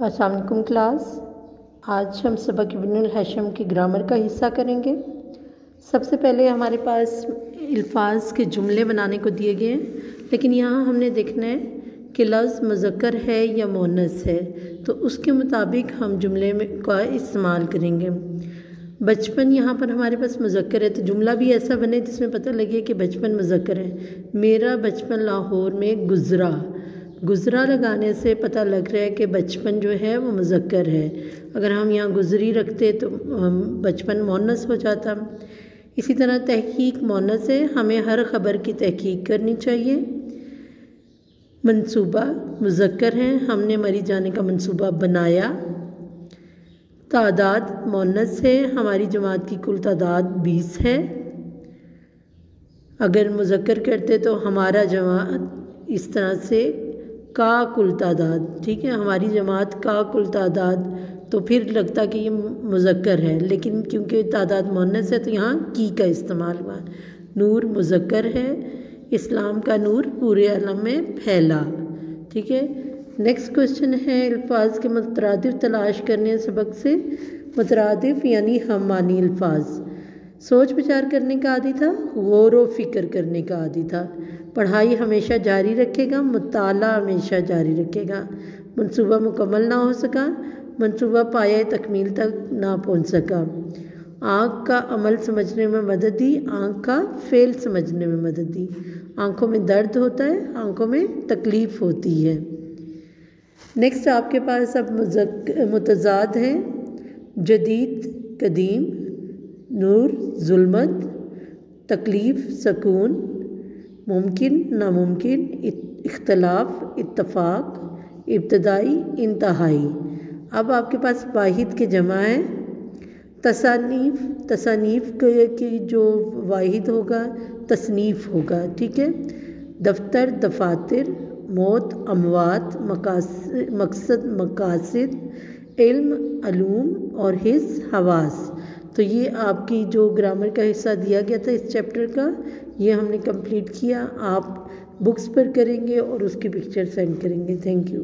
अस्सलाम वालेकुम क्लास। आज हम सबक इब्नुल हशम की ग्रामर का हिस्सा करेंगे। सबसे पहले हमारे पास अल्फाज के जुमले बनाने को दिए गए हैं, लेकिन यहाँ हमने देखना है कि लफ्ज़ मुज़क्कर है या मुअन्नस है, तो उसके मुताबिक हम जुमले में का इस्तेमाल करेंगे। बचपन यहाँ पर हमारे पास मुज़क्कर है, तो जुमला भी ऐसा बने जिसमें पता लगे कि बचपन मुज़क्कर है। मेरा बचपन लाहौर में गुज़रा, गुज़रा लगाने से पता लग रहा है कि बचपन जो है वो मुज़क्कर है। अगर हम यहाँ गुज़री रखते तो बचपन मुअन्नस हो जाता। इसी तरह तहकीक मुअन्नस है, हमें हर ख़बर की तहकीक करनी चाहिए। मंसूबा मुज़क्कर है, हमने मरी जाने का मंसूबा बनाया। तादाद मुअन्नस है, हमारी जमात की कुल तादाद 20 है। अगर मुज़क्कर करते तो हमारा जमात इस तरह से का कुल तादाद, ठीक है, हमारी जमात का कुल तादाद, तो फिर लगता कि ये मुज़क्कर है, लेकिन क्योंकि तादाद मुअन्नस है तो यहाँ की का इस्तेमाल हुआ। नूर मुज़क्कर है, इस्लाम का नूर पूरे आलम में फैला। ठीक है, नेक्स्ट क्वेश्चन है अल्फाज के मुतरादिफ तलाश करने सबक से। मुतरादिफ यानी हम मानी अल्फाज। सोच विचार करने का आदि था, गौर व फिक्र करने का आदि था। पढ़ाई हमेशा जारी रखेगा, मुताला हमेशा जारी रखेगा। मंसूबा मुकम्मल ना हो सका, मंसूबा पाया तकमील तक ना पहुंच सका। आँख का अमल समझने में मदद दी, आँख का फ़ेल समझने में मदद दी। आँखों में दर्द होता है, आँखों में तकलीफ़ होती है। नेक्स्ट आपके पास अब मुतज़ाद हैं। जदीद कदीम, नूर जुल्मत, तकलीफ़ सकून, मुमकिन नामुमकिन, इख्तलाफ इत्तफ़ाक़, इब्तदाई इंतहाई। अब आपके पास वाहिद के जमा है। तसानीफ़, तसानीफ़ की जो वाहिद होगा तसनीफ़ होगा। ठीक है, दफ्तर दफातर, मौत अमवात, मकसद मकासिद, इल्म अलूम और हिस्स हवास। तो ये आपकी जो ग्रामर का हिस्सा दिया गया था इस चैप्टर का, ये हमने कंप्लीट किया। आप बुक्स पर करेंगे और उसकी पिक्चर सेंड करेंगे। Thank you.